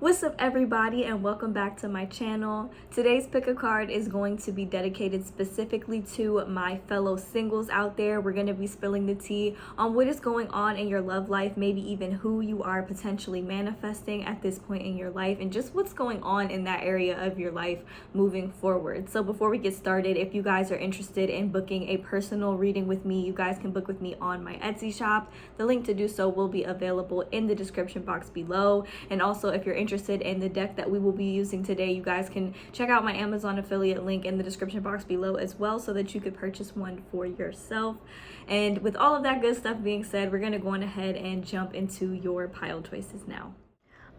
What's up, everybody, and welcome back to my channel. Today's pick a card is going to be dedicated specifically to my fellow singles out there. We're going to be spilling the tea on what is going on in your love life, maybe even who you are potentially manifesting at this point in your life, and just what's going on in that area of your life moving forward. So before we get started, if you guys are interested in booking a personal reading with me, you guys can book with me on my Etsy shop. The link to do so will be available in the description box below. And also, if you're interested in the deck that we will be using today, you guys can check out my Amazon affiliate link in the description box below as well, so that you could purchase one for yourself. And with all of that good stuff being said, we're going to go on ahead and jump into your pile choices now.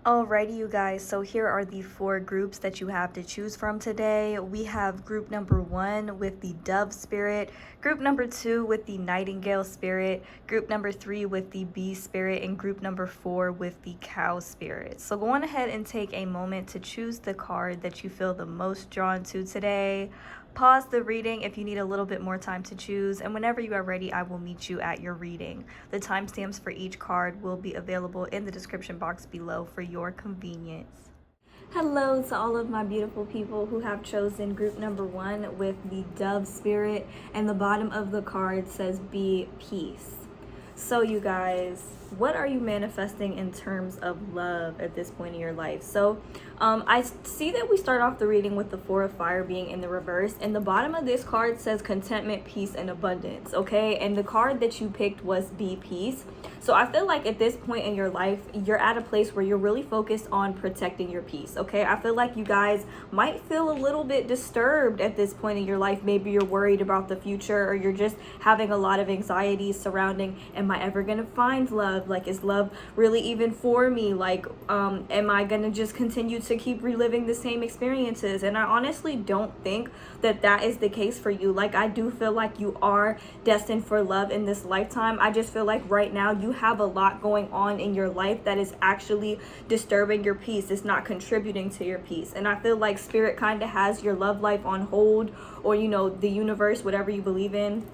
Alrighty, you guys, so here are the 4 groups that you have to choose from today. We have group number 1 with the Dove Spirit, group number 2 with the Nightingale Spirit, group number 3 with the Bee Spirit, and group number 4 with the Cow Spirit. So go on ahead and take a moment to choose the card that you feel the most drawn to today. Pause the reading if you need a little bit more time to choose, and whenever you are ready, I will meet you at your reading. The timestamps for each card will be available in the description box below for your convenience. Hello to all of my beautiful people who have chosen group number 1 with the Dove Spirit, and the bottom of the card says be peace. So you guys, what are you manifesting in terms of love at this point in your life? So I see that we start off the reading with the 4 of Fire being in the reverse, and the bottom of this card says contentment, peace, and abundance, okay? And the card that you picked was be peace. So I feel like at this point in your life, you're at a place where you're really focused on protecting your peace, okay? I feel like you guys might feel a little bit disturbed at this point in your life. Maybe you're worried about the future, or you're just having a lot of anxiety surrounding, am I ever gonna find love? Like, is love really even for me? Like, am I gonna just continue to keep reliving the same experiences? And I honestly don't think that that is the case for you. Like, I do feel like you are destined for love in this lifetime. I just feel like right now you have a lot going on in your life that is actually disturbing your peace. It's not contributing to your peace. And I feel like Spirit kind of has your love life on hold, or, you know, the universe, whatever you believe in,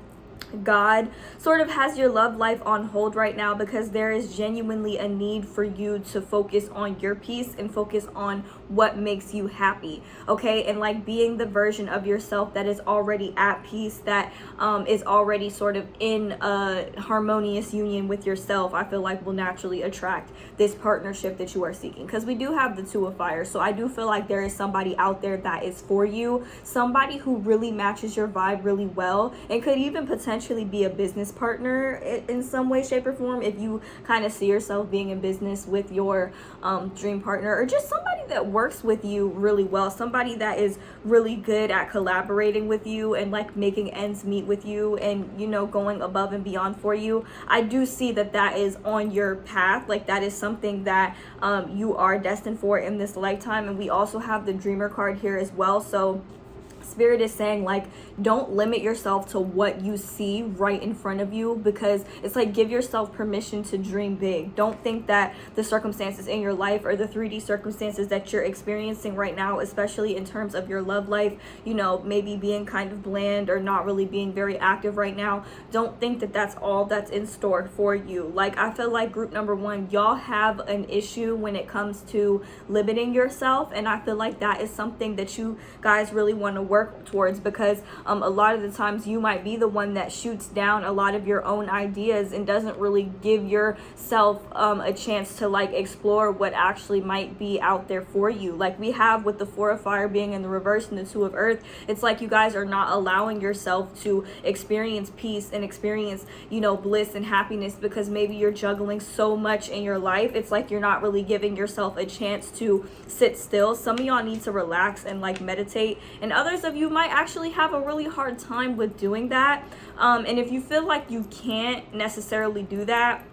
God sort of has your love life on hold right now, because there is genuinely a need for you to focus on your peace and focus on what makes you happy, okay? And like being the version of yourself that is already at peace, that is already sort of in a harmonious union with yourself, I feel like will naturally attract this partnership that you are seeking, because we do have the 2 of Fire. So I do feel like there is somebody out there that is for you, somebody who really matches your vibe really well, and could even potentially be a business partner in some way, shape, or form, if you kind of see yourself being in business with your dream partner, or just somebody that works with you really well, somebody that is really good at collaborating with you and like making ends meet with you, and, you know, going above and beyond for you. I do see that that is on your path. Like, that is something that you are destined for in this lifetime. And we also have the Dreamer card here as well. So Spirit is saying, like, don't limit yourself to what you see right in front of you, because it's like, give yourself permission to dream big. Don't think that the circumstances in your life, or the 3D circumstances that you're experiencing right now, especially in terms of your love life, you know, maybe being kind of bland or not really being very active right now, don't think that that's all that's in store for you. Like, I feel like group number 1, y'all have an issue when it comes to limiting yourself, and I feel like that is something that you guys really want to work towards, because a lot of the times you might be the one that shoots down a lot of your own ideas and doesn't really give yourself a chance to like explore what actually might be out there for you. Like we have with the 4 of Fire being in the reverse and the 2 of Earth, it's like you guys are not allowing yourself to experience peace and experience, you know, bliss and happiness, because maybe you're juggling so much in your life. It's like you're not really giving yourself a chance to sit still. Some of y'all need to relax and like meditate, and others of you might actually have a really hard time with doing that. And if you feel like you can't necessarily do that,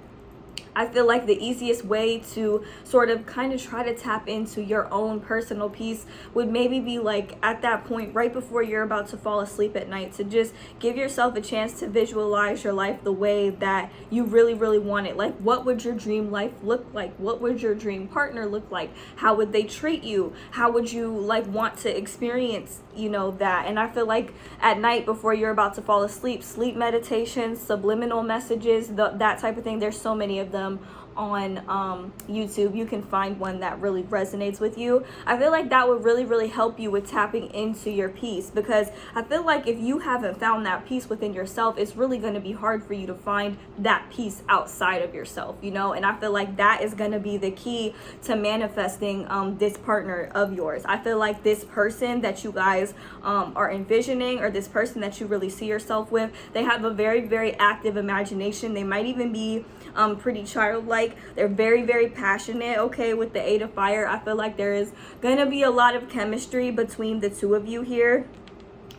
I feel like the easiest way to sort of kind of try to tap into your own personal peace would maybe be like at that point right before you're about to fall asleep at night, to just give yourself a chance to visualize your life the way that you really, really want it. Like, what would your dream life look like? What would your dream partner look like? How would they treat you? How would you like want to experience, you know, that? And I feel like at night before you're about to fall asleep, sleep meditations, subliminal messages, that type of thing, there's so many of them on YouTube, you can find one that really resonates with you. I feel like that would really help you with tapping into your peace, because I feel like if you haven't found that peace within yourself, it's really going to be hard for you to find that peace outside of yourself, you know. And I feel like that is going to be the key to manifesting this partner of yours. I feel like this person that you guys are envisioning, or this person that you really see yourself with, they have a very active imagination. They might even be pretty childlike. They're very passionate, okay, with the 8 of fire. I feel like there is going to be a lot of chemistry between the two of you here.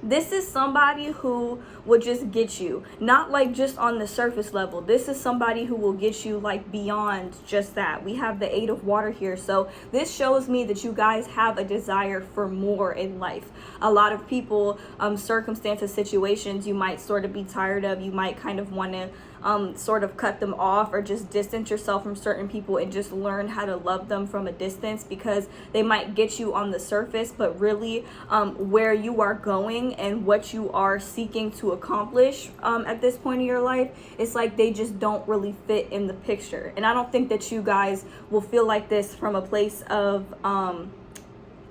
This is somebody who will just get you, not like just on the surface level. This is somebody who will get you like beyond just that. We have the 8 of water here. So this shows me that you guys have a desire for more in life. A lot of people, circumstances, situations you might sort of be tired of. You might kind of want to sort of cut them off, or just distance yourself from certain people and just learn how to love them from a distance, because they might get you on the surface, but really where you are going and what you are seeking to accomplish at this point in your life, it's like they just don't really fit in the picture. And I don't think that you guys will feel like this from a place of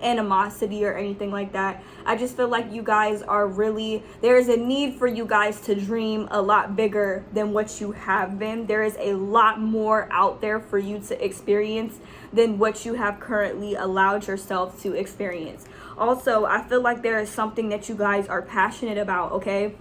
animosity or anything like that. I just feel like you guys are really, there is a need for you guys to dream a lot bigger than what you have been. There is a lot more out there for you to experience than what you have currently allowed yourself to experience. Also, I feel like there is something that you guys are passionate about, okay?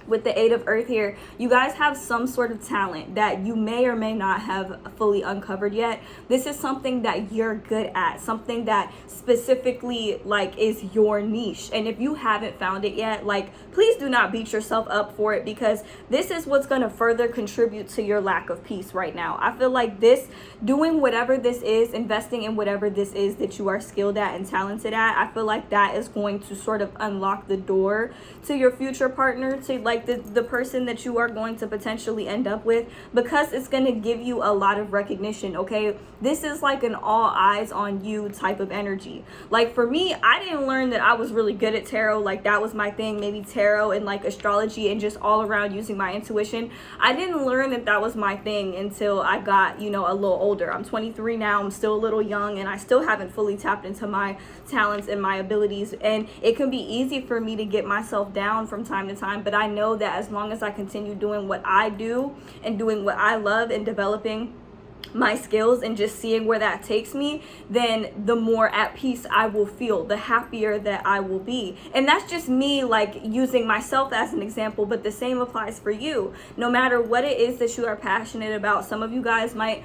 With the 8 of earth here, you guys have some sort of talent that you may or may not have fully uncovered yet. This is something that you're good at, something that specifically like is your niche. And if you haven't found it yet, like, please do not beat yourself up for it, because this is what's going to further contribute to your lack of peace right now. I feel like this, doing whatever this is, investing in whatever this is that you are skilled at and talented at, I feel like that is going to sort of unlock the door to your future partner, to like the person that you are going to potentially end up with, because it's going to give you a lot of recognition, okay? This is like an all eyes on you type of energy. Like for me, I didn't learn that I was really good at tarot, like that was my thing, maybe tarot and like astrology and just all around using my intuition. I didn't learn that that was my thing until I got, you know, a little older. I'm 23 now, I'm still a little young, and I still haven't fully tapped into my talents and my abilities, and it can be easy for me to get myself down from time to time, but I know that as long as I continue doing what I do and doing what I love and developing my skills and just seeing where that takes me, then the more at peace I will feel, the happier that I will be. And that's just me like using myself as an example, but the same applies for you. No matter what it is that you are passionate about, some of you guys might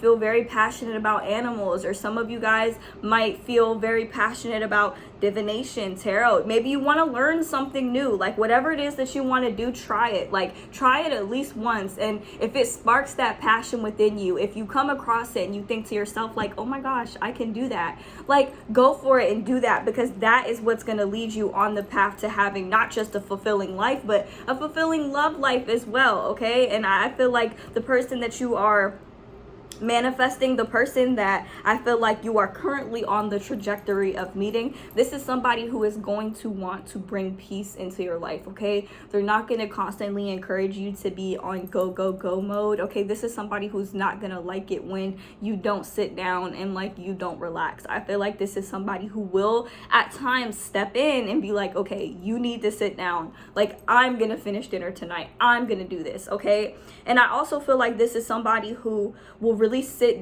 feel very passionate about animals, or some of you guys might feel very passionate about divination, tarot. Maybe you want to learn something new. Like whatever it is that you want to do, try it. Like try it at least once, and if it sparks that passion within you, if you come across it and you think to yourself like, oh my gosh, I can do that, like go for it and do that, because that is what's going to lead you on the path to having not just a fulfilling life, but a fulfilling love life as well, okay? And I feel like the person that you are manifesting, the person that I feel like you are currently on the trajectory of meeting, this is somebody who is going to want to bring peace into your life, okay? They're not going to constantly encourage you to be on go mode, okay? This is somebody who's not going to like it when you don't sit down and like you don't relax. I feel like this is somebody who will at times step in and be like, okay, you need to sit down, like I'm gonna finish dinner tonight, I'm gonna do this, okay? And I also feel like this is somebody who will really sit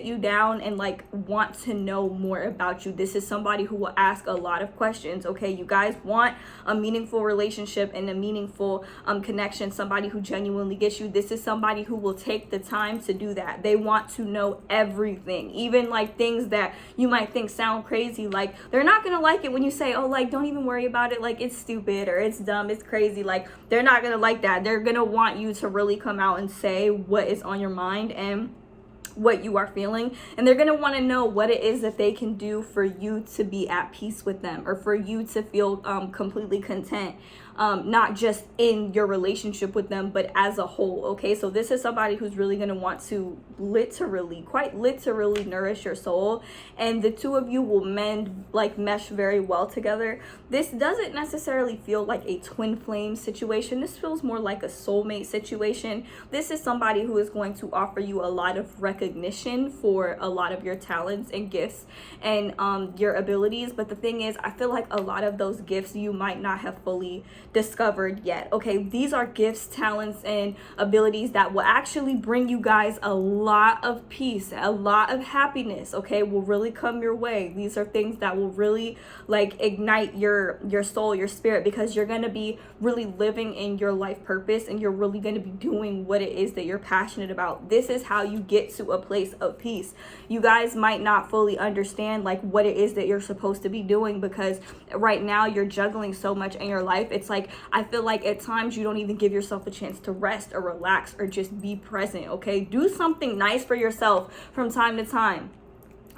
you down and like want to know more about you. This is somebody who will ask a lot of questions, okay? You guys want a meaningful relationship and a meaningful connection, somebody who genuinely gets you. This is somebody who will take the time to do that. They want to know everything, even like things that you might think sound crazy. Like they're not gonna like it when you say, oh, like don't even worry about it, like it's stupid or it's dumb, it's crazy. Like they're not gonna like that. They're gonna want you to really come out and say what is on your mind and what you are feeling, and they're going to want to know what it is that they can do for you to be at peace with them, or for you to feel completely content. not just in your relationship with them, but as a whole. Okay, so this is somebody who's really going to want to quite literally nourish your soul, and the two of you will mesh very well together. This doesn't necessarily feel like a twin flame situation. This feels more like a soulmate situation. This is somebody who is going to offer you a lot of recognition for a lot of your talents and gifts and your abilities. But the thing is, I feel like a lot of those gifts you might not have fully discovered yet. Okay, these are gifts, talents, and abilities that will actually bring you guys a lot of peace, a lot of happiness. Okay, will really come your way. These are things that will really like ignite your soul, your spirit, because you're going to be really living in your life purpose, and you're really going to be doing what it is that you're passionate about. This is how you get to a place of peace. You guys might not fully understand like what it is that you're supposed to be doing, because right now you're juggling so much in your life. It's like, I feel like at times you don't even give yourself a chance to rest or relax or just be present. Okay, do something nice for yourself from time to time.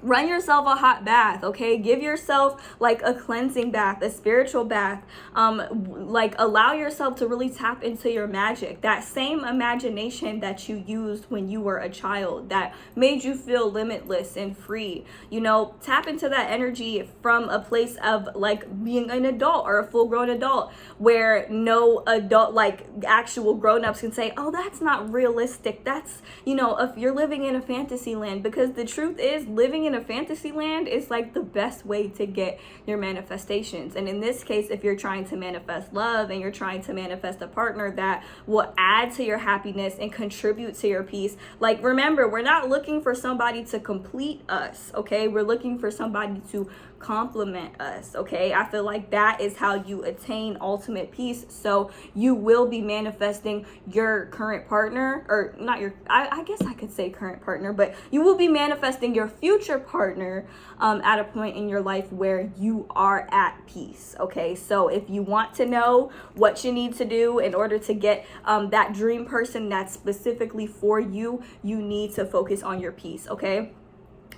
Run yourself a hot bath, okay? Give yourself like a cleansing bath, a spiritual bath. Like allow yourself to really tap into your magic. That same imagination that you used when you were a child that made you feel limitless and free. You know, tap into that energy from a place of like being an adult or a full-grown adult, where no adult, like actual grown-ups, can say, oh, that's not realistic. That's, you know, if you're living in a fantasy land. Because the truth is, living in a fantasy land is like the best way to get your manifestations. And in this case, if you're trying to manifest love and you're trying to manifest a partner that will add to your happiness and contribute to your peace, like remember, we're not looking for somebody to complete us, okay? We're looking for somebody to complement us, okay? I feel like that is how you attain ultimate peace. So you will be manifesting your current partner, or not your, I guess I could say current partner, but you will be manifesting your future partner at a point in your life where you are at peace, okay? So if you want to know what you need to do in order to get that dream person that's specifically for you, you need to focus on your peace, okay?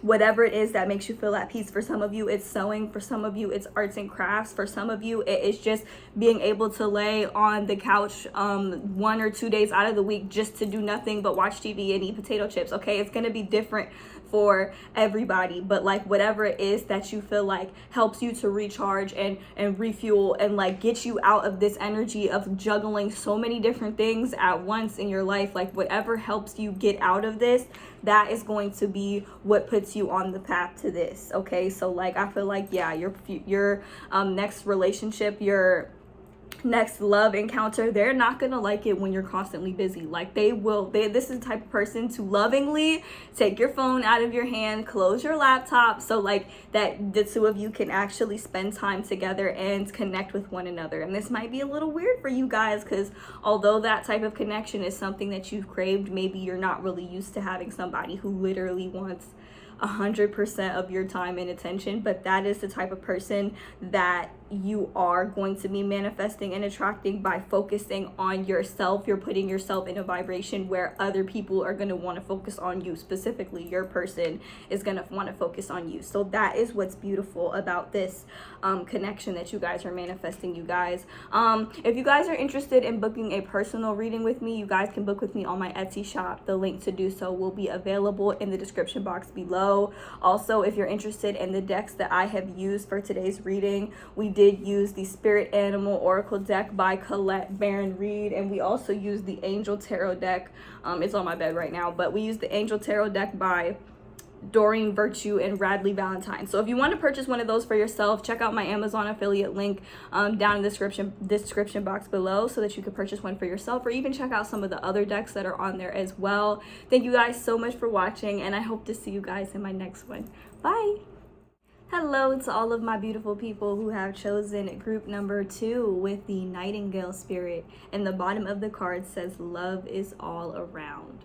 Whatever it is that makes you feel at peace. For some of you, it's sewing. For some of you, it's arts and crafts. For some of you, it is just being able to lay on the couch 1 or 2 days out of the week just to do nothing but watch TV and eat potato chips, okay? It's going to be different for everybody, but like whatever it is that you feel like helps you to recharge and refuel and like get you out of this energy of juggling so many different things at once in your life, like whatever helps you get out of this, that is going to be what puts you on the path to this, okay? So like I feel like, yeah, your next relationship, your next love encounter, they're not gonna like it when you're constantly busy. Like this is the type of person to lovingly take your phone out of your hand, close your laptop, so like that the two of you can actually spend time together and connect with one another. And this might be a little weird for you guys, because although that type of connection is something that you've craved, maybe you're not really used to having somebody who literally wants 100% of your time and attention, but that is the type of person that you are going to be manifesting and attracting by focusing on yourself. You're putting yourself in a vibration where other people are going to want to focus on you. Specifically, your person is going to want to focus on you. So that is what's beautiful about this connection that you guys are manifesting, you guys. If you guys are interested in booking a personal reading with me, you guys can book with me on my Etsy shop. The link to do so will be available in the description box below. Also, if you're interested in the decks that I have used for today's reading, we did use the Spirit Animal Oracle deck by Colette Baron Reed, and we also used the Angel Tarot deck. It's on my bed right now, but we used the Angel Tarot deck by Doreen Virtue and Radley Valentine. So if you want to purchase one of those for yourself, check out my Amazon affiliate link down in the description box below, so that you can purchase one for yourself, or even check out some of the other decks that are on there as well. Thank you guys so much for watching, and I hope to see you guys in my next one. Bye. Hello to all of my beautiful people who have chosen group number 2 with the Nightingale spirit, and the bottom of the card says love is all around.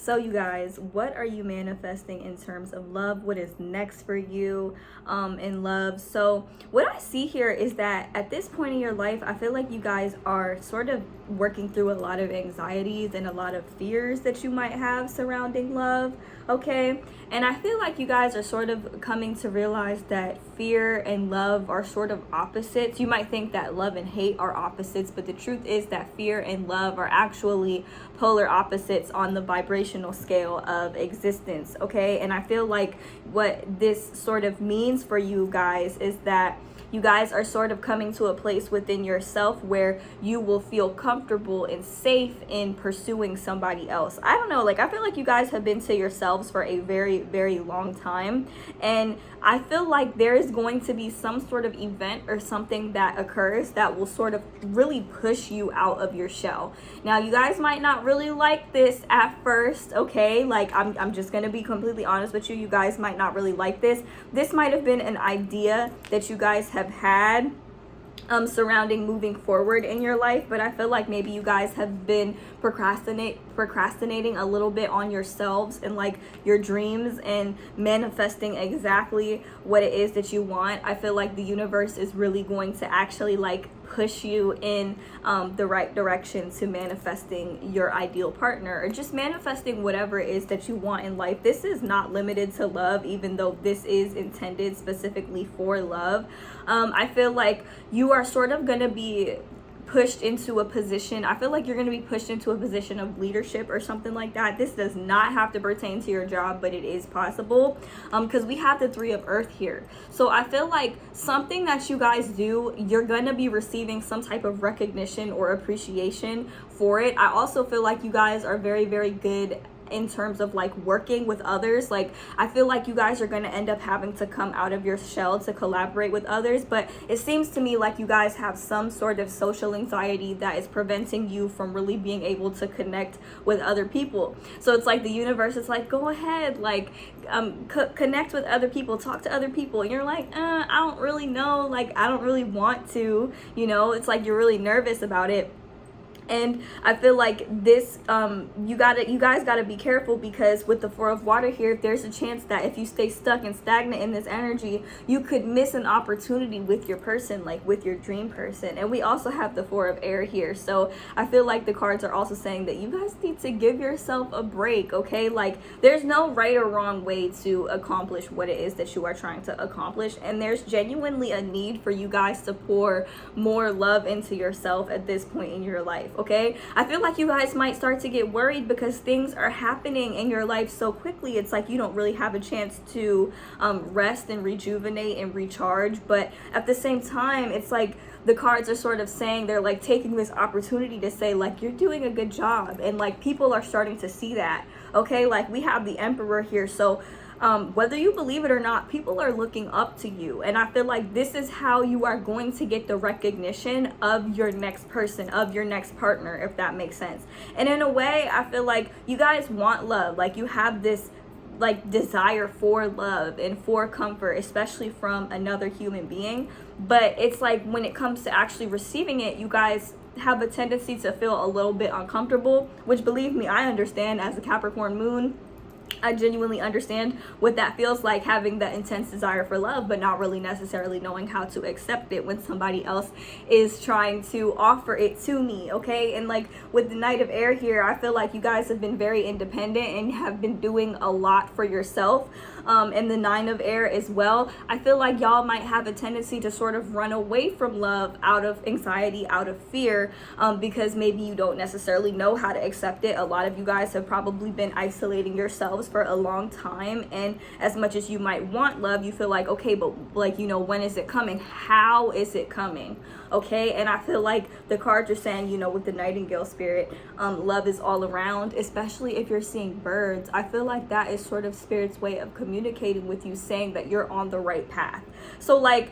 So you guys, what are you manifesting in terms of love? What is next for you in love? So what I see here is that at this point in your life, I feel like you guys are sort of working through a lot of anxieties and a lot of fears that you might have surrounding love, okay? And I feel like you guys are sort of coming to realize that fear and love are sort of opposites. You might think that love and hate are opposites, but the truth is that fear and love are actually polar opposites on the vibrational scale of existence, okay? And I feel like what this sort of means for you guys is that you guys are sort of coming to a place within yourself where you will feel comfortable and safe in pursuing somebody else. I don't know, like I feel like you guys have been to yourselves for a very, very long time. And I feel like there is going to be some sort of event or something that occurs that will sort of really push you out of your shell. Now, you guys might not really like this at first, okay? Like I'm just gonna be completely honest with you. You guys might not really like this. This might have been an idea that you guys have had surrounding moving forward in your life, but I feel like maybe you guys have been procrastinating a little bit on yourselves and like your dreams and manifesting exactly what it is that you want. I feel like the universe is really going to actually like push you in the right direction to manifesting your ideal partner, or just manifesting whatever it is that you want in life. This is not limited to love, even though this is intended specifically for love. I feel like you are sort of going to be pushed into a position. I feel like you're going to be pushed into a position of leadership or something like that. This does not have to pertain to your job, but it is possible because we have the 3 of Earth here. So I feel like something that you guys do, you're going to be receiving some type of recognition or appreciation for it. I also feel like you guys are very, very good in terms of like working with others. Like I feel like you guys are going to end up having to come out of your shell to collaborate with others, but it seems to me like you guys have some sort of social anxiety that is preventing you from really being able to connect with other people. So it's like the universe is like, go ahead, like connect with other people, talk to other people, and you're like, I don't really know, like I don't really want to, you know. It's like you're really nervous about it. And I feel like this, you guys gotta be careful, because with the 4 of Water here, there's a chance that if you stay stuck and stagnant in this energy, you could miss an opportunity with your person, like with your dream person. And we also have the 4 of Air here. So I feel like the cards are also saying that you guys need to give yourself a break, okay? Like there's no right or wrong way to accomplish what it is that you are trying to accomplish. And there's genuinely a need for you guys to pour more love into yourself at this point in your life. Okay, I feel like you guys might start to get worried because things are happening in your life so quickly. It's like you don't really have a chance to rest and rejuvenate and recharge. But at the same time, it's like the cards are sort of saying, they're like taking this opportunity to say like, you're doing a good job, and like people are starting to see that. Okay, like we have the Emperor here, so whether you believe it or not, people are looking up to you. And I feel like this is how you are going to get the recognition of your next person, of your next partner, if that makes sense. And in a way, I feel like you guys want love. Like you have this like desire for love and for comfort, especially from another human being. But it's like when it comes to actually receiving it, you guys have a tendency to feel a little bit uncomfortable, which, believe me, I understand. As a Capricorn moon, I genuinely understand what that feels like, having that intense desire for love, but not really necessarily knowing how to accept it when somebody else is trying to offer it to me, okay? And like with the Knight of Air here, I feel like you guys have been very independent and have been doing a lot for yourself. And the 9 of Air as well. I feel like y'all might have a tendency to sort of run away from love out of anxiety, out of fear, because maybe you don't necessarily know how to accept it. A lot of you guys have probably been isolating yourselves for a long time, and as much as you might want love, you feel like, okay, but like, you know, when is it coming? How is it coming? Okay, and I feel like the cards are saying, you know, with the Nightingale spirit, love is all around, especially if you're seeing birds. I feel like that is sort of Spirit's way of communicating with you, saying that you're on the right path. So like,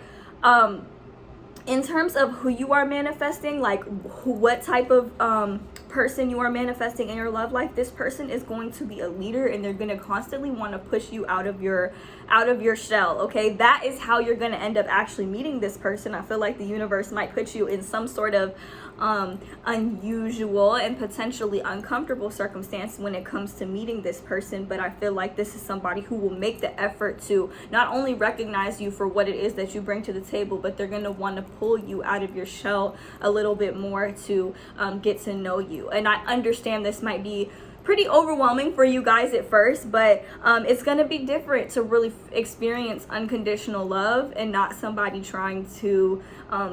in terms of who you are manifesting, like what type of person you are manifesting in your love life, this person is going to be a leader, and they're going to constantly want to push you out of your shell. Okay, that is how you're going to end up actually meeting this person. I feel like the universe might put you in some sort of unusual and potentially uncomfortable circumstance when it comes to meeting this person, but I feel like this is somebody who will make the effort to not only recognize you for what it is that you bring to the table, but they're going to want to pull you out of your shell a little bit more to get to know you. And I understand this might be pretty overwhelming for you guys at first, but it's gonna be different to really experience unconditional love and not somebody trying to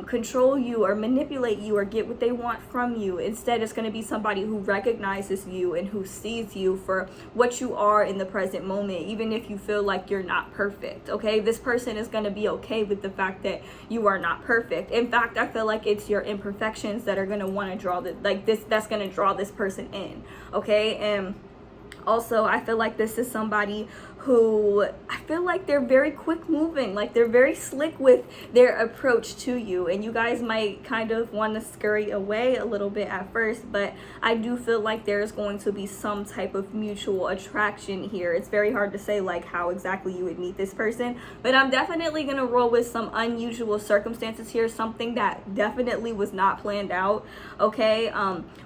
control you or manipulate you or get what they want from you. Instead, it's gonna be somebody who recognizes you and who sees you for what you are in the present moment, even if you feel like you're not perfect. Okay, this person is gonna be okay with the fact that you are not perfect. In fact, I feel like it's your imperfections that are gonna want to draw that's gonna draw this person in. Okay, and also I feel like this is somebody who I feel like they're very quick moving, like they're very slick with their approach to you, and you guys might kind of want to scurry away a little bit at first, but I do feel like there's going to be some type of mutual attraction here. It's very hard to say like how exactly you would meet this person, but I'm definitely going to roll with some unusual circumstances here, something that definitely was not planned out. Okay,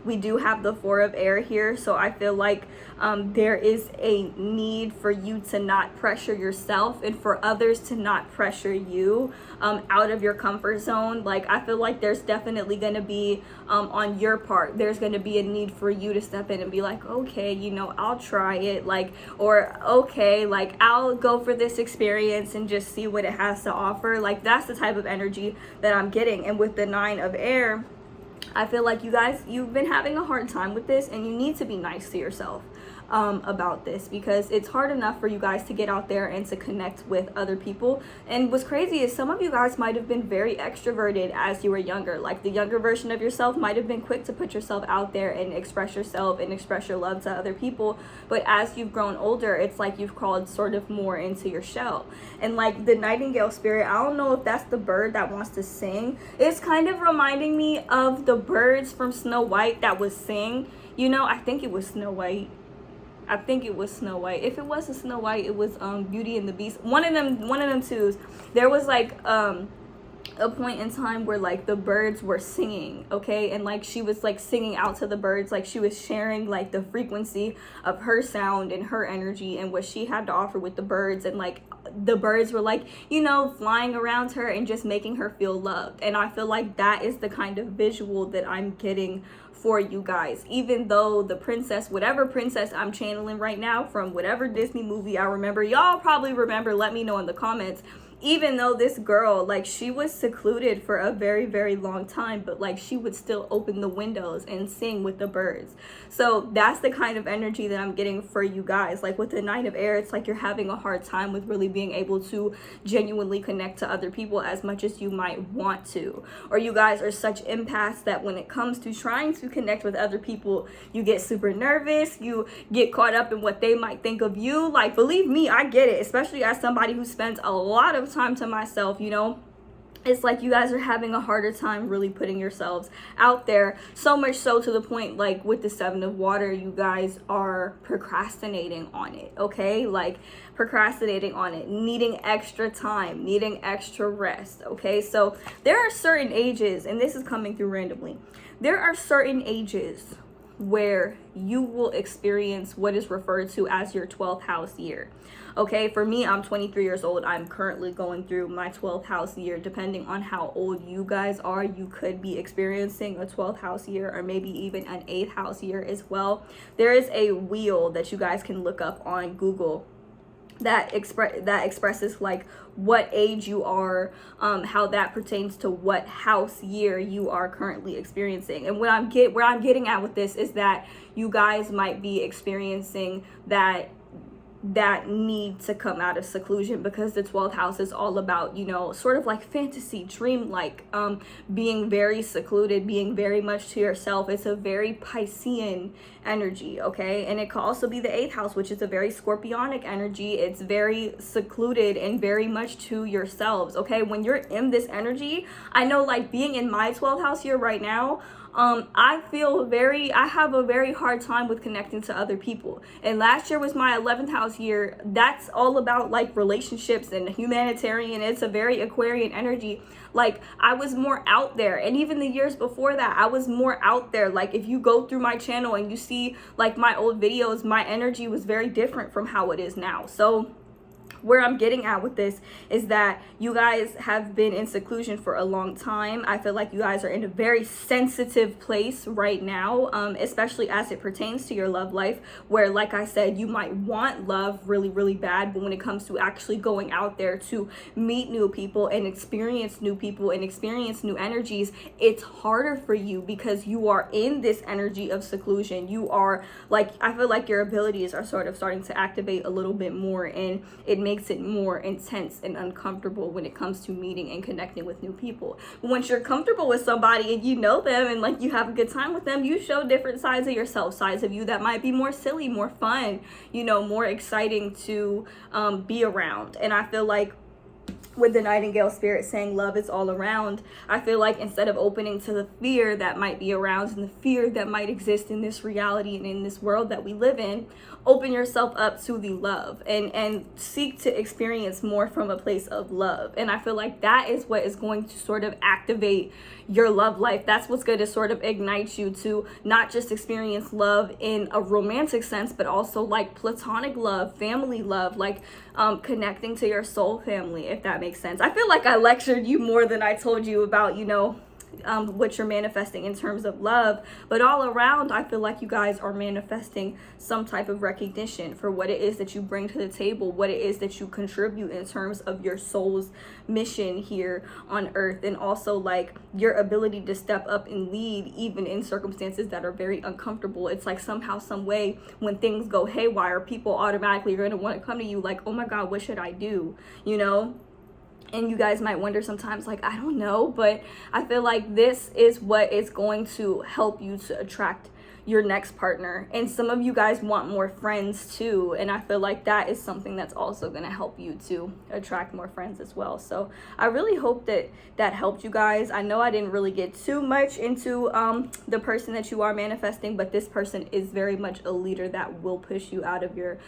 we do have the Four of Air here, so I feel like there is a need for you to not pressure yourself and for others to not pressure you out of your comfort zone. Like I feel like there's definitely going to be on your part, there's going to be a need for you to step in and be like, okay, you know, I'll try it, like, or okay, like I'll go for this experience and just see what it has to offer. Like that's the type of energy that I'm getting. And with the Nine of Air, I feel like you've been having a hard time with this, and you need to be nice to yourself about this, because it's hard enough for you guys to get out there and to connect with other people. And what's crazy is some of you guys might have been very extroverted as you were younger. Like the younger version of yourself might have been quick to put yourself out there and express yourself and express your love to other people, but as you've grown older, it's like you've crawled sort of more into your shell. And like the nightingale spirit, I don't know if that's the bird that wants to sing. It's kind of reminding me of the birds from Snow White that would sing. You know, I think it was Snow White. If it wasn't Snow White, it was Beauty and the Beast. One of them twos. There was like a point in time where like the birds were singing, okay, and like she was like singing out to the birds, like she was sharing like the frequency of her sound and her energy and what she had to offer with the birds, and like the birds were like, you know, flying around her and just making her feel loved. And I feel like that is the kind of visual that I'm getting for you guys. Even though the princess, whatever princess I'm channeling right now from whatever Disney movie I remember, y'all probably remember, let me know in the comments. Even though this girl, like she was secluded for a very, very long time, but like she would still open the windows and sing with the birds. So that's the kind of energy that I'm getting for you guys. Like with the Nine of Air, it's like you're having a hard time with really being able to genuinely connect to other people as much as you might want to. Or you guys are such empaths that when it comes to trying to connect with other people, you get super nervous, you get caught up in what they might think of you. Like, believe me, I get it, especially as somebody who spends a lot of time to myself, you know. It's like you guys are having a harder time really putting yourselves out there, so much so to the point like with the Seven of Water, you guys are procrastinating on it, okay, like procrastinating on it, needing extra time, needing extra rest. Okay, so there are certain ages, and this is coming through randomly, there are certain ages where you will experience what is referred to as your 12th house year. Okay, for me, I'm 23 years old. I'm currently going through my 12th house year. Depending on how old you guys are, you could be experiencing a 12th house year or maybe even an 8th house year as well. There is a wheel that you guys can look up on Google that expresses like what age you are, how that pertains to what house year you are currently experiencing. And where I'm getting at with this is that you guys might be experiencing that need to come out of seclusion, because the 12th house is all about, you know, sort of like fantasy, dream-like, being very secluded, being very much to yourself. It's a very Piscean energy, okay? And it could also be the 8th house, which is a very Scorpionic energy. It's very secluded and very much to yourselves, okay? When you're in this energy, I know like being in my 12th house here right now, I have a very hard time with connecting to other people. And last year was my 11th house year. That's all about like relationships and humanitarian. It's a very Aquarian energy. Like I was more out there, and even the years before that I was more out there. Like if you go through my channel and you see like my old videos, my energy was very different from how it is now. So where I'm getting at with this is that you guys have been in seclusion for a long time. I feel like you guys are in a very sensitive place right now, especially as it pertains to your love life, where, like I said, you might want love really, really bad, but when it comes to actually going out there to meet new people and experience new people and experience new energies, it's harder for you because you are in this energy of seclusion. You are like, I feel like your abilities are sort of starting to activate a little bit more, and it makes it more intense and uncomfortable when it comes to meeting and connecting with new people. But once you're comfortable with somebody and you know them and like you have a good time with them, you show different sides of yourself, sides of you that might be more silly, more fun, you know, more exciting to be around. And I feel like with the Nightingale spirit saying love is all around, I feel like instead of opening to the fear that might be around and the fear that might exist in this reality and in this world that we live in, open yourself up to the love and seek to experience more from a place of love. And I feel like that is what is going to sort of activate your love life. That's what's going to sort of ignite you to not just experience love in a romantic sense, but also like platonic love, family love, like connecting to your soul family, if that makes sense. I feel like I lectured you more than I told you about, you know, what you're manifesting in terms of love, but all around I feel like you guys are manifesting some type of recognition for what it is that you bring to the table, what it is that you contribute in terms of your soul's mission here on earth, and also like your ability to step up and lead even in circumstances that are very uncomfortable. It's like somehow, some way, when things go haywire, people automatically are going to want to come to you like, oh my god, what should I do, you know? And you guys might wonder sometimes, like, I don't know, but I feel like this is what is going to help you to attract your next partner. And some of you guys want more friends too, and I feel like that is something that's also going to help you to attract more friends as well. So I really hope that that helped you guys. I know I didn't really get too much into the person that you are manifesting, but this person is very much a leader that will push you out of your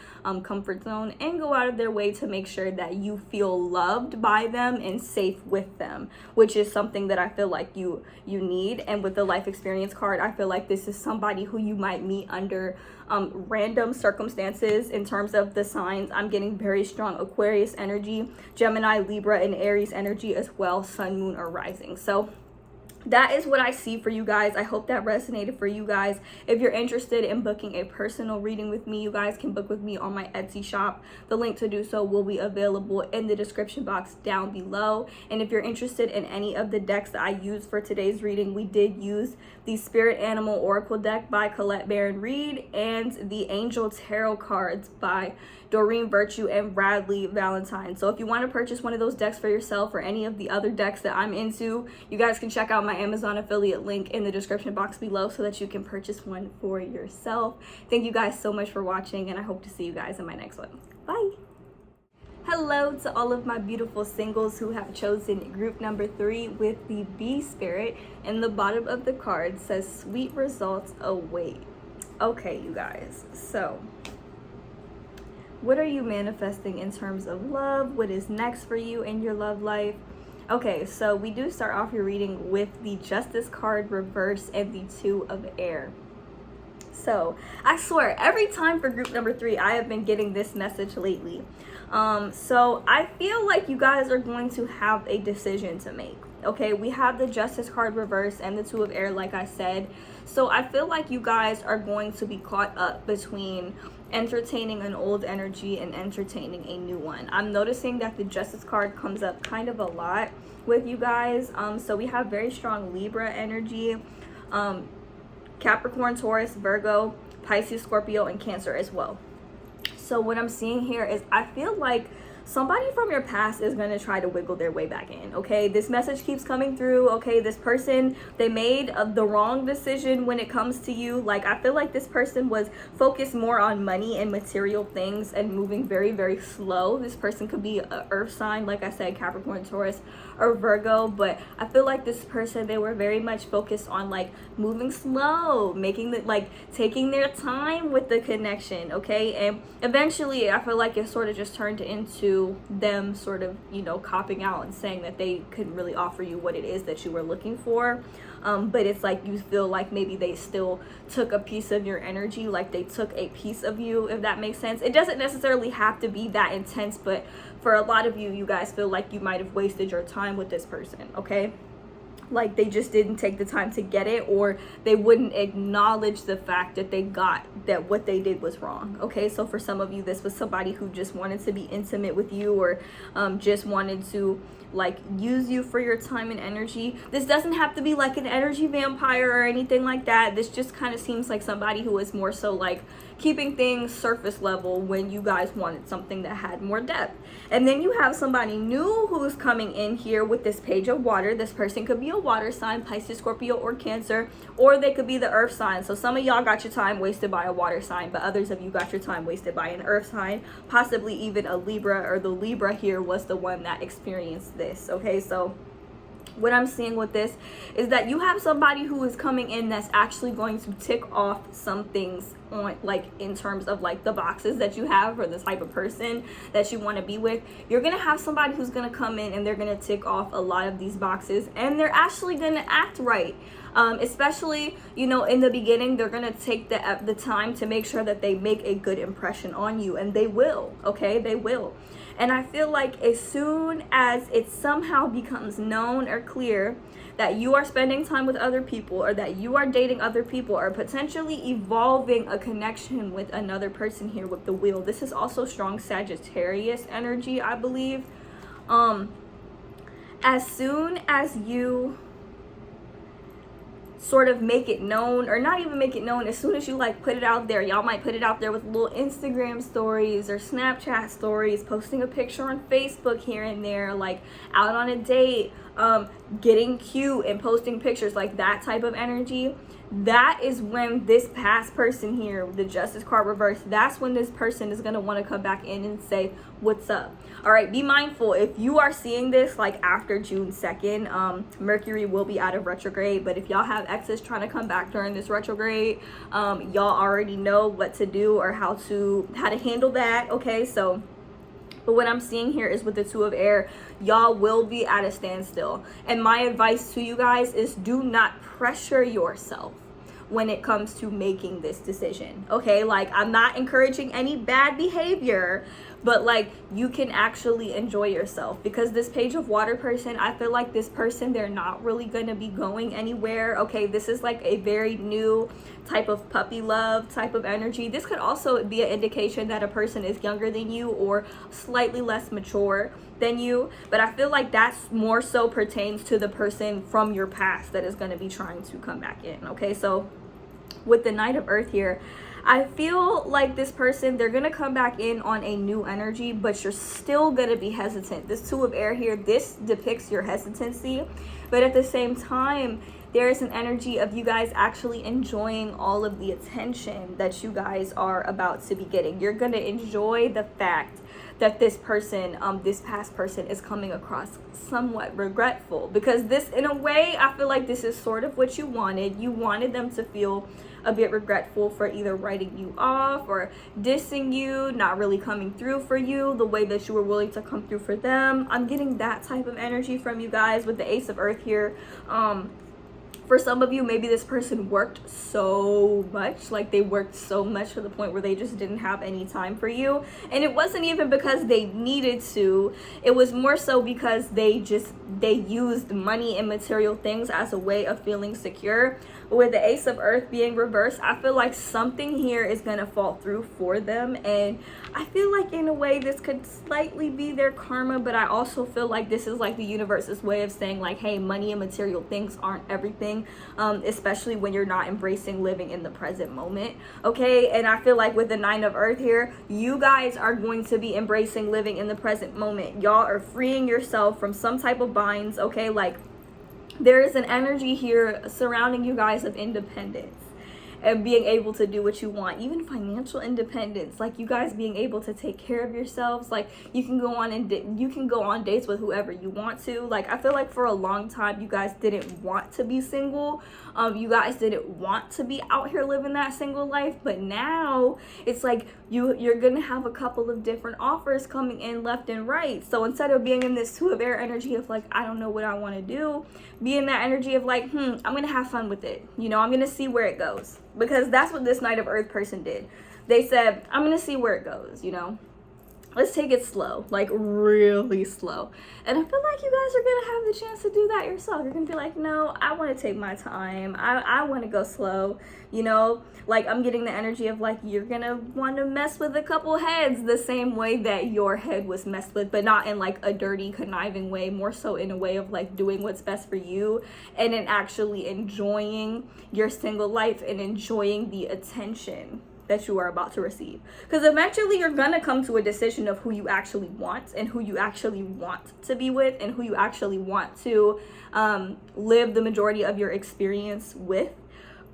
comfort zone and go out of their way to make sure that you feel loved by them and safe with them, which is something that I feel like you need. And with the life experience card, I feel like this is somebody who you might meet under random circumstances. In terms of the signs, I'm getting very strong Aquarius energy, Gemini, Libra, and Aries energy as well, sun, moon, or rising. So that is what I see for you guys. I hope that resonated for you guys. If you're interested in booking a personal reading with me, you guys can book with me on my Etsy shop. The link to do so will be available in the description box down below. And if you're interested in any of the decks that I used for today's reading, we did use the Spirit Animal Oracle deck by Colette Baron Reed and the Angel Tarot cards by Doreen Virtue and Bradley Valentine. So if you want to purchase one of those decks for yourself or any of the other decks that I'm into, you guys can check out my Amazon affiliate link in the description box below so that you can purchase one for yourself. Thank you guys so much for watching, and I hope to see you guys in my next one. Bye. Hello to all of my beautiful singles who have chosen group number 3 with the B spirit, and the bottom of the card says sweet results await. Okay, you guys, so what are you manifesting in terms of love? What is next for you in your love life? Okay, so we do start off your reading with the Justice card reverse and the 2 of air. So I swear, every time for group number 3, I have been getting this message lately. So I feel like you guys are going to have a decision to make. Okay, we have the Justice card reverse and the 2 of air, like I said. So I feel like you guys are going to be caught up between entertaining an old energy and entertaining a new one. I'm noticing that the Justice card comes up kind of a lot with you guys. So we have very strong Libra energy, Capricorn, Taurus, Virgo, Pisces, Scorpio, and Cancer as well. So what I'm seeing here is I feel like somebody from your past is going to try to wiggle their way back in, okay? This message keeps coming through, okay? This person, they made the wrong decision when it comes to you. Like, I feel like this person was focused more on money and material things and moving very, very slow. This person could be an earth sign, like I said, Capricorn, Taurus, or Virgo, but I feel like this person, they were very much focused on like moving slow, making the, like, taking their time with the connection, okay? And eventually I feel like it sort of just turned into them sort of, you know, copping out and saying that they couldn't really offer you what it is that you were looking for. But it's like you feel like maybe they still took a piece of your energy, like they took a piece of you, if that makes sense. It doesn't necessarily have to be that intense, but for a lot of you, you guys feel like you might have wasted your time with this person, okay? Like they just didn't take the time to get it, or they wouldn't acknowledge the fact that they got that what they did was wrong, okay? So for some of you, this was somebody who just wanted to be intimate with you, or just wanted to like use you for your time and energy. This doesn't have to be like an energy vampire or anything like that. This just kind of seems like somebody who is more so like keeping things surface level when you guys wanted something that had more depth. And then you have somebody new who's coming in here with this page of water. This person could be a water sign, Pisces, Scorpio, or Cancer, or they could be the earth sign. So some of y'all got your time wasted by a water sign, but others of you got your time wasted by an earth sign, possibly even a Libra, or the Libra here was the one that experienced this, okay? So what I'm seeing with this is that you have somebody who is coming in that's actually going to tick off some things on, like, in terms of like the boxes that you have for the type of person that you want to be with. You're gonna have somebody who's gonna come in and they're gonna tick off a lot of these boxes, and they're actually gonna act right. Especially, you know, in the beginning, they're gonna take the time to make sure that they make a good impression on you, and they will, okay? They will. And I feel like as soon as it somehow becomes known or clear that you are spending time with other people, or that you are dating other people, or potentially evolving a connection with another person here with the wheel. This is also strong Sagittarius energy, I believe. As soon as you sort of make it known, or not even make it known, as soon as you like put it out there, y'all might put it out there with little Instagram stories or Snapchat stories, posting a picture on Facebook here and there, like out on a date, getting cute and posting pictures, like that type of energy. That is when this past person here, the Justice card reversed, that's when this person is going to want to come back in and say, what's up? All right, be mindful. If you are seeing this like after June 2nd, Mercury will be out of retrograde. But if y'all have exes trying to come back during this retrograde, y'all already know what to do, or how to handle that, okay? So, but what I'm seeing here is with the Two of Air, y'all will be at a standstill. And my advice to you guys is do not pressure yourself when it comes to making this decision, okay? Like, I'm not encouraging any bad behavior, but like, you can actually enjoy yourself, because this page of water person, I feel like this person, they're not really going to be going anywhere, okay? This is like a very new type of puppy love type of energy. This could also be an indication that a person is younger than you or slightly less mature than you, but I feel like that's more so pertains to the person from your past that is going to be trying to come back in, okay? So with the Knight of Earth here, I feel like this person, they're going to come back in on a new energy, but you're still going to be hesitant. This Two of Air here, this depicts your hesitancy, but at the same time, there is an energy of you guys actually enjoying all of the attention that you guys are about to be getting. You're going to enjoy the fact that this person, this past person, is coming across somewhat regretful, because this, in a way, I feel like this is sort of what you wanted. You wanted them to feel a bit regretful for either writing you off or dissing you, not really coming through for you the way that you were willing to come through for them. I'm getting that type of energy from you guys with the Ace of Earth here. For some of you, maybe this person worked so much, like they worked so much to the point where they just didn't have any time for you. And it wasn't even because they needed to, it was more so because they used money and material things as a way of feeling secure. But with the Ace of Earth being reversed, I feel like something here is going to fall through for them. And I feel like in a way this could slightly be their karma, but I also feel like this is like the universe's way of saying like, hey, money and material things aren't everything. feeling, especially when you're not embracing living in the present moment. Okay, and I feel like with the 9 of Earth here, you guys are going to be embracing living in the present moment. Y'all are freeing yourself from some type of binds. Okay, like there is an energy here surrounding you guys of independence and being able to do what you want, even financial independence, like you guys being able to take care of yourselves. Like you can go on and you can go on dates with whoever you want to. Like I feel like for a long time you guys didn't want to be single, you guys didn't want to be out here living that single life, but now it's like you're gonna have a couple of different offers coming in left and right. So instead of being in this 2 of air energy of like, I don't know what I want to do, be in that energy of like, I'm gonna have fun with it, you know, I'm gonna see where it goes. Because that's what this 9 of Earth person did. They said, I'm gonna see where it goes, you know, let's take it slow, like really slow. And I feel like you guys are gonna have the chance to do that yourself. You're gonna be like, no, I want to take my time, I want to go slow, you know. Like I'm getting the energy of like you're gonna want to mess with a couple heads the same way that your head was messed with, but not in like a dirty conniving way, more so in a way of like doing what's best for you and in actually enjoying your single life and enjoying the attention that you are about to receive. Because eventually you're gonna come to a decision of who you actually want and who you actually want to be with and who you actually want to live the majority of your experience with.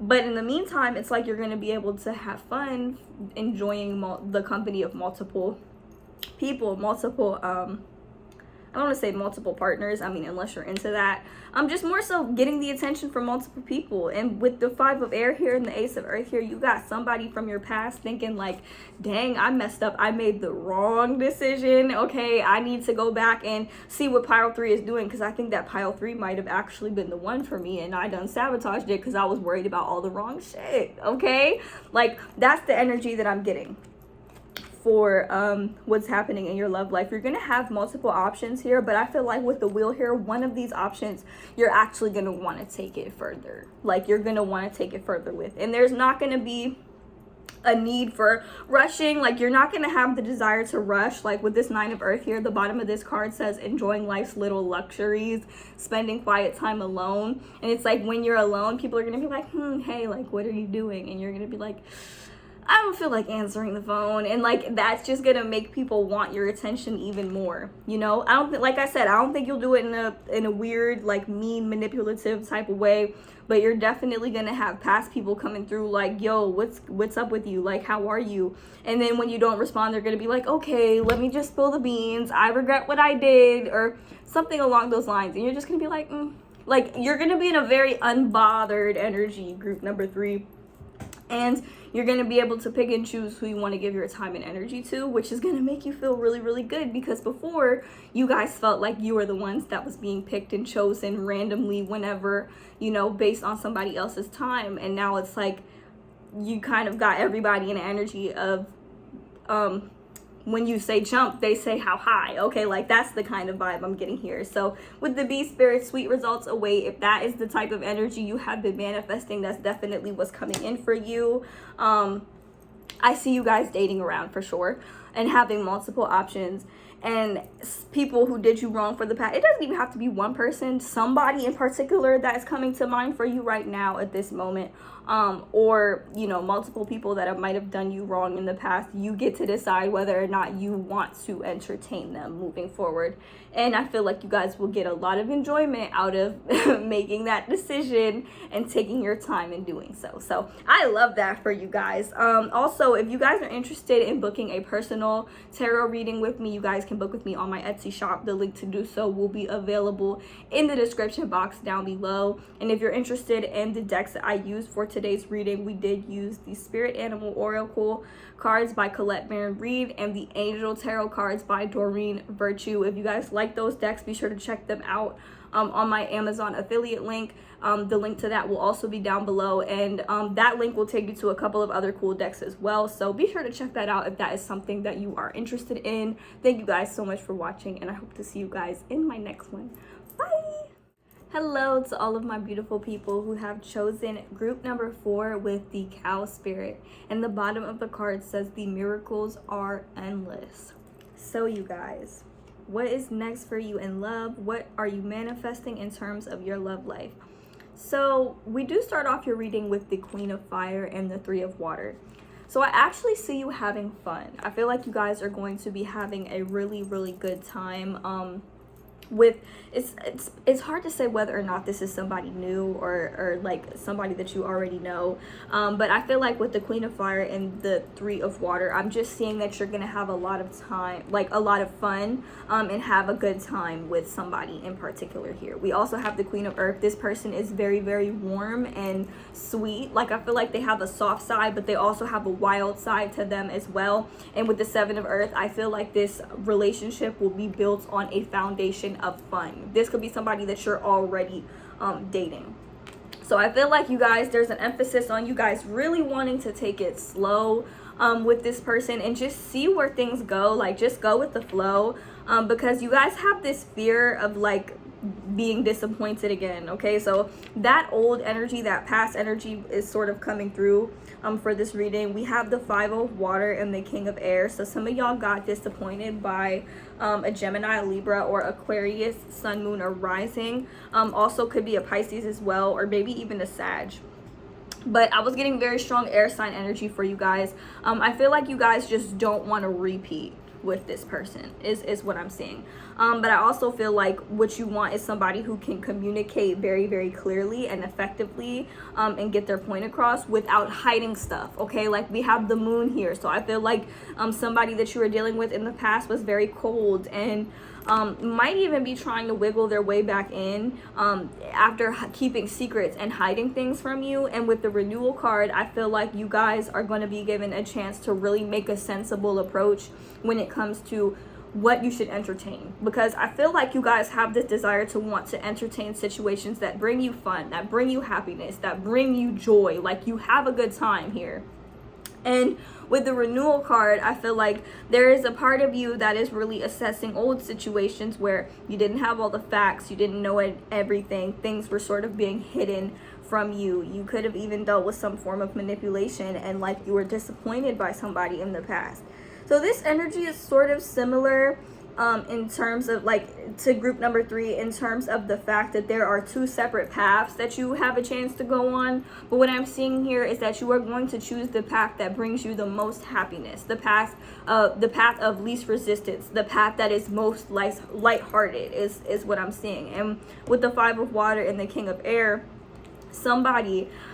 But in the meantime, it's like you're gonna be able to have fun enjoying the company of multiple people, I don't want to say multiple partners, I mean, unless you're into that. Just more so getting the attention from multiple people. And with the 5 of air here and the Ace of Earth here, you got somebody from your past thinking like, dang, I messed up, I made the wrong decision, okay, I need to go back and see what pile 3 is doing, because I think that pile 3 might have actually been the one for me, and I done sabotaged it because I was worried about all the wrong shit, okay? Like that's the energy that I'm getting for what's happening in your love life. You're gonna have multiple options here, but I feel like with the wheel here, one of these options you're actually gonna want to take it further. Like you're gonna want to take it further with, and there's not gonna be a need for rushing. Like you're not gonna have the desire to rush. Like with this 9 of Earth here, the bottom of this card says enjoying life's little luxuries, spending quiet time alone. And it's like when you're alone, people are gonna be like, hey, like what are you doing? And you're gonna be like, I don't feel like answering the phone. And like that's just gonna make people want your attention even more, you know. I don't like I said, I don't think you'll do it in a weird, like mean, manipulative type of way, but you're definitely gonna have past people coming through like, yo, what's up with you, like how are you? And then when you don't respond, they're gonna be like, okay, let me just spill the beans, I regret what I did, or something along those lines. And you're just gonna be like, like you're gonna be in a very unbothered energy, group number 3. And you're going to be able to pick and choose who you want to give your time and energy to, which is going to make you feel really, really good, because before you guys felt like you were the ones that was being picked and chosen randomly whenever, you know, based on somebody else's time. And now it's like you kind of got everybody in an energy of when you say jump, they say how high. Okay, like that's the kind of vibe I'm getting here. So with the Bee Spirit, sweet results await. If that is the type of energy you have been manifesting, that's definitely what's coming in for you. I see you guys dating around for sure and having multiple options. And people who did you wrong for the past, it doesn't even have to be one person, somebody in particular that is coming to mind for you right now at this moment, or you know, multiple people that might have done you wrong in the past. You get to decide whether or not you want to entertain them moving forward. And I feel like you guys will get a lot of enjoyment out of making that decision and taking your time in doing so. So I love that for you guys. Also, if you guys are interested in booking a personal tarot reading with me, you guys can book with me on my Etsy shop. The link to do so will be available in the description box down below. And if you're interested in the decks that I used for today's reading, we did use the Spirit Animal Oracle cards by Colette Baron Reed and the Angel Tarot cards by Doreen Virtue. If you guys like those decks, be sure to check them out on my Amazon affiliate link. The link to that will also be down below, and that link will take you to a couple of other cool decks as well. So be sure to check that out if that is something that you are interested in. Thank you guys so much for watching, and I hope to see you guys in my next one. Bye! Hello to all of my beautiful people who have chosen group number 4 with the Cow Spirit. And the bottom of the card says the miracles are endless. So you guys, what is next for you in love? What are you manifesting in terms of your love life? So we do start off your reading with the Queen of Fire and the Three of Water. So I actually see you having fun. I feel like you guys are going to be having a really, really good time. With it's hard to say whether or not this is somebody new or like somebody that you already know, but I feel like with the Queen of Fire and the Three of Water, I'm just seeing that you're gonna have a lot of time, like a lot of fun, and have a good time with somebody in particular here. We also have the Queen of Earth. This person is very, very warm and sweet. Like, I feel like they have a soft side, but they also have a wild side to them as well. And with the Seven of Earth, I feel like this relationship will be built on a foundation of fun. This could be somebody that you're already dating. So I feel like you guys, there's an emphasis on you guys really wanting to take it slow with this person and just see where things go. Like, just go with the flow, because you guys have this fear of like being disappointed again. Okay, so that old energy, that past energy is sort of coming through for this reading. We have the Five of Water and the King of Air. So some of y'all got disappointed by a Gemini, Libra, or Aquarius, Sun, Moon, or Rising. Also could be a Pisces as well, or maybe even a Sag. But I was getting very strong air sign energy for you guys. I feel like you guys just don't want to repeat with this person is what I'm seeing. But I also feel like what you want is somebody who can communicate very, very clearly and effectively, and get their point across without hiding stuff. Okay, like we have the Moon here, so I feel like somebody that you were dealing with in the past was very cold and might even be trying to wiggle their way back in after keeping secrets and hiding things from you. And with the Renewal card, I feel like you guys are going to be given a chance to really make a sensible approach when it comes to what you should entertain, because I feel like you guys have this desire to want to entertain situations that bring you fun, that bring you happiness, that bring you joy. Like, you have a good time here. And with the Renewal card, I feel like there is a part of you that is really assessing old situations where you didn't have all the facts, you didn't know everything, things were sort of being hidden from you. You could have even dealt with some form of manipulation, and like you were disappointed by somebody in the past. So this energy is sort of similar in terms of like to group number 3, in terms of the fact that there are 2 separate paths that you have a chance to go on. But what I'm seeing here is that you are going to choose the path that brings you the most happiness, the path of least resistance, the path that is most lighthearted is what I'm seeing. And with the Five of Water and the King of Air,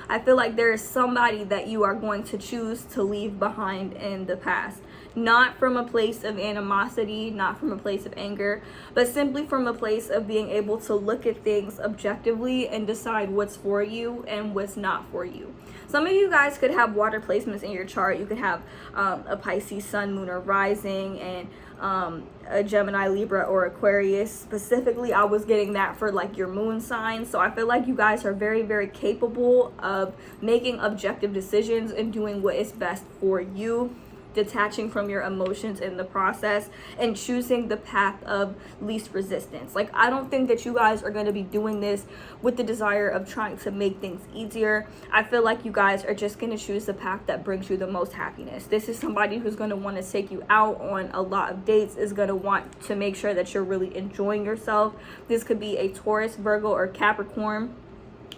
I feel like there is somebody that you are going to choose to leave behind in the past. Not from a place of animosity, not from a place of anger, but simply from a place of being able to look at things objectively and decide what's for you and what's not for you. Some of you guys could have water placements in your chart. You could have a Pisces, Sun, Moon, or Rising, and a Gemini, Libra, or Aquarius. Specifically, I was getting that for like your moon sign. So I feel like you guys are very, very capable of making objective decisions and doing what is best for you, detaching from your emotions in the process, and choosing the path of least resistance. Like, I don't think that you guys are going to be doing this with the desire of trying to make things easier. I feel like you guys are just going to choose the path that brings you the most happiness. This is somebody who's going to want to take you out on a lot of dates, is going to want to make sure that you're really enjoying yourself. This could be a Taurus, Virgo, or Capricorn,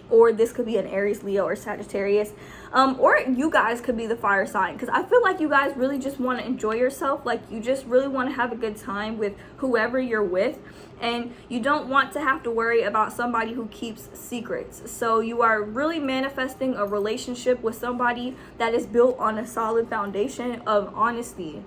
or this could be an Aries, Leo, or Sagittarius, or you guys could be the fire sign, because I feel like you guys really just want to enjoy yourself. Like, you just really want to have a good time with whoever you're with, and you don't want to have to worry about somebody who keeps secrets. So you are really manifesting a relationship with somebody that is built on a solid foundation of honesty,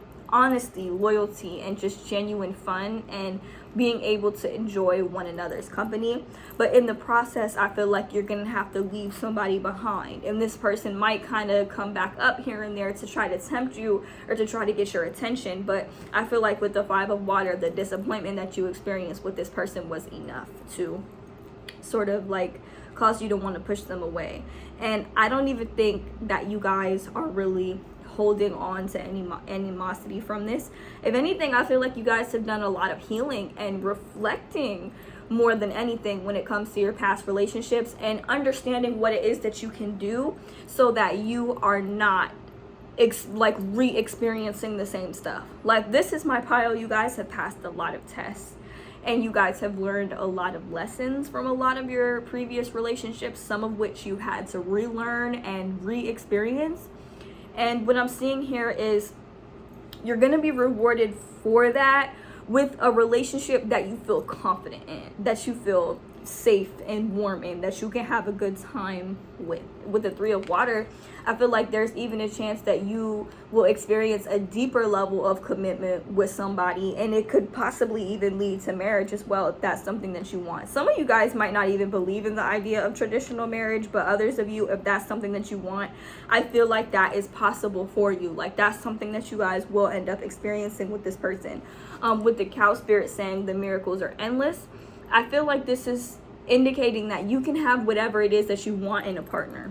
loyalty, and just genuine fun, and being able to enjoy one another's company. But in the process, I feel like you're gonna have to leave somebody behind, and this person might kind of come back up here and there to try to tempt you or to try to get your attention. But I feel like with the Five of Water, the disappointment that you experienced with this person was enough to sort of like cause you to want to push them away. And I don't even think that you guys are really holding on to any animosity from this. If anything, I feel like you guys have done a lot of healing and reflecting more than anything when it comes to your past relationships, and understanding what it is that you can do so that you are not re-experiencing the same stuff. Like, this is my pile. You guys have passed a lot of tests, and you guys have learned a lot of lessons from a lot of your previous relationships, some of which you had to relearn and re-experience. And what I'm seeing here is you're going to be rewarded for that with a relationship that you feel confident in, that you feel safe and warm in, that you can have a good time with. With the Three of Water, I feel like there's even a chance that you will experience a deeper level of commitment with somebody, and it could possibly even lead to marriage as well, if that's something that you want. Some of you guys might not even believe in the idea of traditional marriage, but others of you, if that's something that you want, I feel like that is possible for you. Like, that's something that you guys will end up experiencing with this person. With the Cow Spirit saying the miracles are endless, I feel like this is indicating that you can have whatever it is that you want in a partner.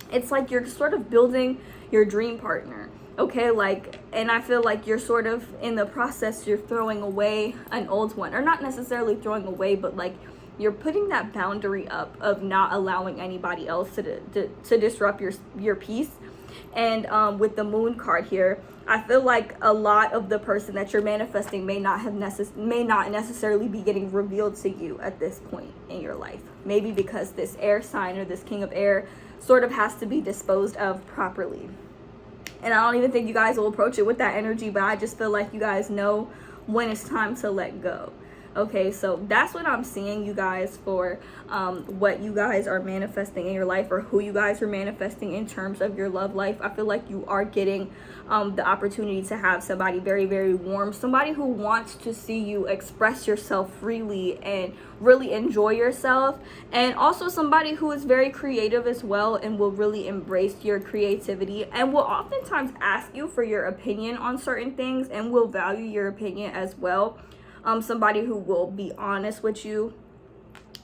It's like you're sort of building your dream partner, okay? Like, and I feel like you're sort of in the process, you're throwing away an old one, or not necessarily throwing away, but like you're putting that boundary up of not allowing anybody else to disrupt your peace. And with the Moon card here, I feel like a lot of the person that you're manifesting may not necessarily be getting revealed to you at this point in your life. Maybe because this air sign or this King of Air sort of has to be disposed of properly. And I don't even think you guys will approach it with that energy, but I just feel like you guys know when it's time to let go. Okay, so that's what I'm seeing, you guys, for what you guys are manifesting in your life, or who you guys are manifesting in terms of your love life. I feel like you are getting the opportunity to have somebody very, very warm, somebody who wants to see you express yourself freely and really enjoy yourself, and also somebody who is very creative as well and will really embrace your creativity and will oftentimes ask you for your opinion on certain things and will value your opinion as well. Somebody who will be honest with you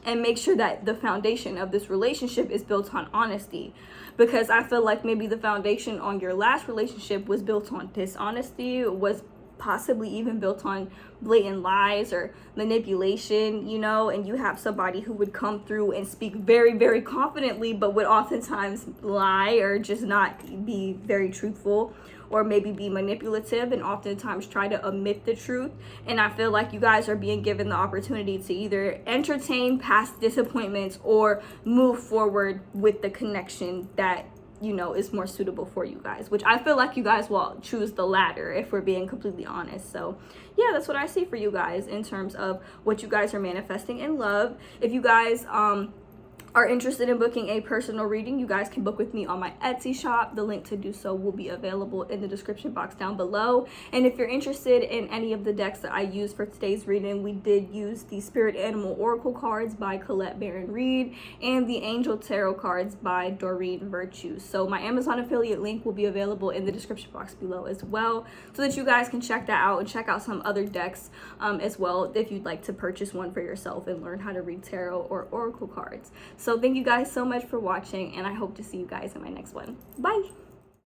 and make sure that the foundation of this relationship is built on honesty. Because I feel like maybe the foundation on your last relationship was built on dishonesty, was possibly even built on blatant lies or manipulation, you know, and you have somebody who would come through and speak very, very confidently, but would oftentimes lie or just not be very truthful, or maybe be manipulative and oftentimes try to omit the truth. And I feel like you guys are being given the opportunity to either entertain past disappointments or move forward with the connection that, you know, is more suitable for you guys, which I feel like you guys will choose the latter, if we're being completely honest. So yeah, that's what I see for you guys in terms of what you guys are manifesting in love. If you guys are interested in booking a personal reading, you guys can book with me on my Etsy shop. The link to do so will be available in the description box down below. And if you're interested in any of the decks that I used for today's reading, we did use the Spirit Animal Oracle cards by Colette Baron Reed and the Angel Tarot cards by Doreen Virtue. So my Amazon affiliate link will be available in the description box below as well, so that you guys can check that out and check out some other decks as well, if you'd like to purchase one for yourself and learn how to read tarot or oracle cards. So thank you guys so much for watching, and I hope to see you guys in my next one. Bye!